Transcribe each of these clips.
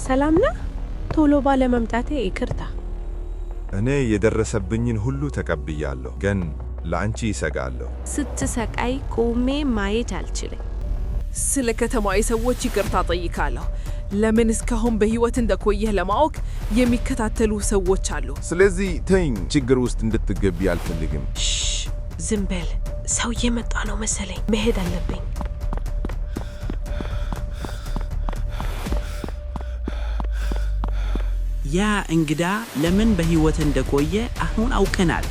ሰላም ነህ? ቶሎ ባለመምጣቴ ይቅርታ። እኔ የደረሰብኝን ሁሉ ተቀብያለሁ፣ ግን ለአንቺ ይሰጋለሁ። ስትሰቃይ ቆሜ ማየት አልችልም። ስለ ከተማዊ ሰዎች ይቅርታ ጠይቃለሁ። ለምን እስካሁን በህይወት እንደቆየህ ለማወቅ የሚከታተሉ ሰዎች አሉ። ስለዚህ ተይኝ፣ ችግር ውስጥ እንድትገቢ አልፈልግም። ዝም በል። ሰው እየመጣ ነው መሰለኝ፣ መሄድ አለብኝ። ያ እንግዳ ለምን በህይወት እንደቆየ አሁን አውቀናል።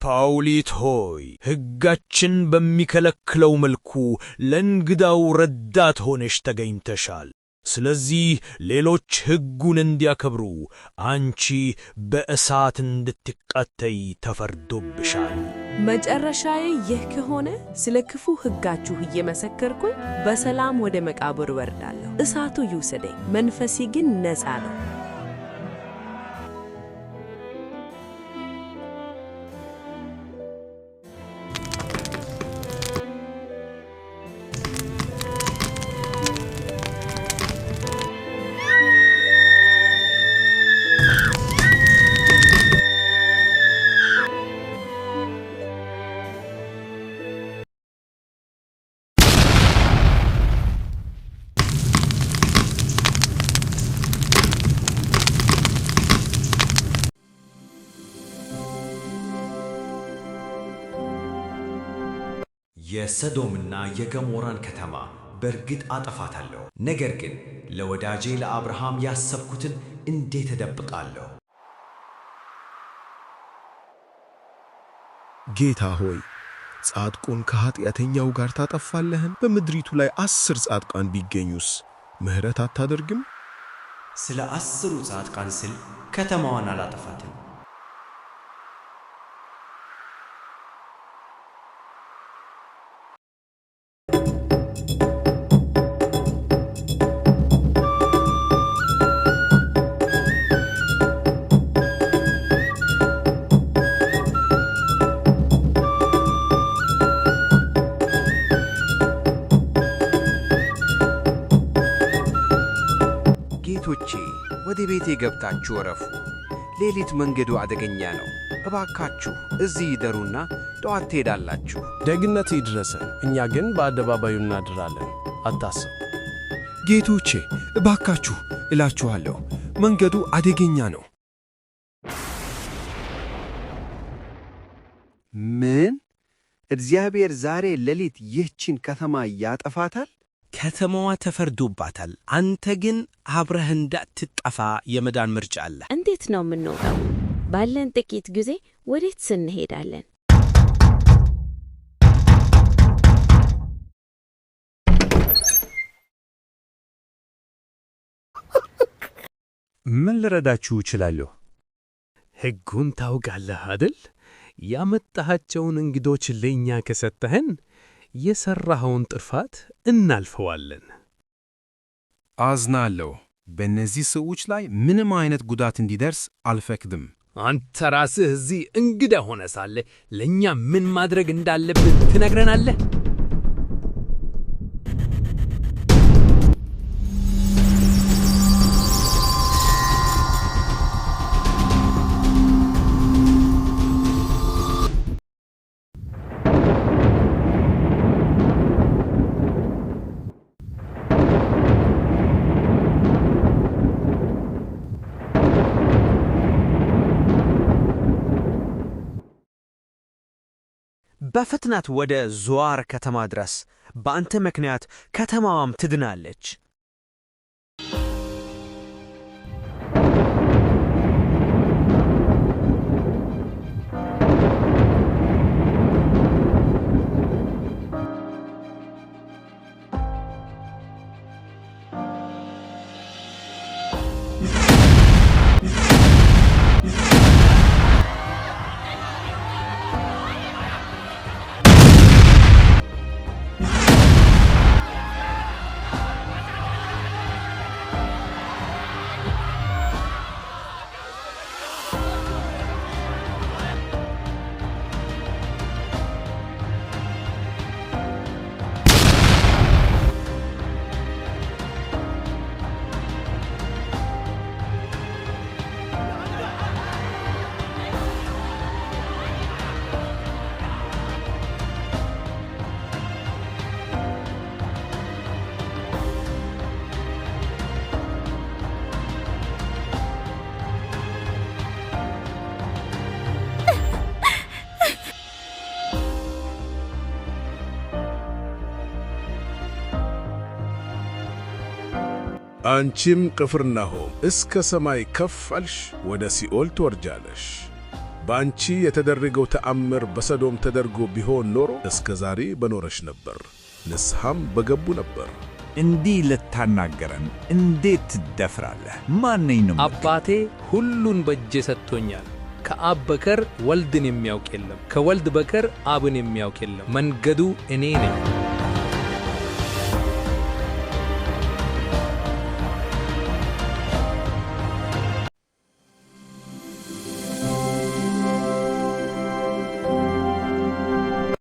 ፓውሊት ሆይ፣ ሕጋችን በሚከለክለው መልኩ ለእንግዳው ረዳት ሆነሽ ተገኝተሻል። ስለዚህ ሌሎች ሕጉን እንዲያከብሩ አንቺ በእሳት እንድትቃጠይ ተፈርዶብሻል። መጨረሻዬ ይህ ከሆነ ስለ ክፉ ሕጋችሁ እየመሰከርኩኝ በሰላም ወደ መቃብር ወርዳለሁ። እሳቱ ይውሰደኝ፣ መንፈሴ ግን ነፃ ነው። የሰዶምና የገሞራን ከተማ በእርግጥ አጠፋታለሁ። ነገር ግን ለወዳጄ ለአብርሃም ያሰብኩትን እንዴት እደብቃለሁ? ጌታ ሆይ፣ ጻድቁን ከኃጢአተኛው ጋር ታጠፋለህን? በምድሪቱ ላይ 10 ጻድቃን ቢገኙስ ምሕረት አታደርግም? ስለ 10 ጻድቃን ስል ከተማዋን አላጠፋትም። ጌቶቼ፣ ወደ ቤቴ ገብታችሁ እረፉ። ሌሊት መንገዱ አደገኛ ነው። እባካችሁ እዚህ ይደሩና ጠዋት ትሄዳላችሁ። ደግነት ይድረሰን፣ እኛ ግን በአደባባዩ እናድራለን። አታስብ። ጌቶቼ፣ እባካችሁ እላችኋለሁ፣ መንገዱ አደገኛ ነው። ምን? እግዚአብሔር ዛሬ ሌሊት ይህችን ከተማ ያጠፋታል? ከተማዋ ተፈርዶባታል። አንተ ግን አብረህ እንዳትጠፋ የመዳን ምርጫ አለ። እንዴት ነው የምንወጣው? ባለን ጥቂት ጊዜ ወዴት እንሄዳለን? ምን ልረዳችሁ እችላለሁ? ሕጉን ታውቃለህ አይደል? ያመጣሃቸውን እንግዶች ለእኛ ከሰጠህን የሠራኸውን ጥፋት እናልፈዋለን። አዝናለሁ። በእነዚህ ሰዎች ላይ ምንም አይነት ጉዳት እንዲደርስ አልፈቅድም። አንተ ራስህ እዚህ እንግዳ ሆነ ሳለ ለእኛ ምን ማድረግ እንዳለብን ትነግረናለህ? በፍጥነት ወደ ዞዋር ከተማ ድረስ። በአንተ ምክንያት ከተማዋም ትድናለች። አንቺም ቅፍርናሆም እስከ ሰማይ ከፍ አልሽ፣ ወደ ሲኦል ትወርጃለሽ። በአንቺ የተደረገው ተአምር በሰዶም ተደርጎ ቢሆን ኖሮ እስከ ዛሬ በኖረሽ ነበር፣ ንስሐም በገቡ ነበር። እንዲህ ልታናገረን እንዴት ትደፍራለህ? ማነኝ ነው? አባቴ ሁሉን በእጄ ሰጥቶኛል። ከአብ በቀር ወልድን የሚያውቅ የለም፣ ከወልድ በቀር አብን የሚያውቅ የለም። መንገዱ እኔ ነኝ።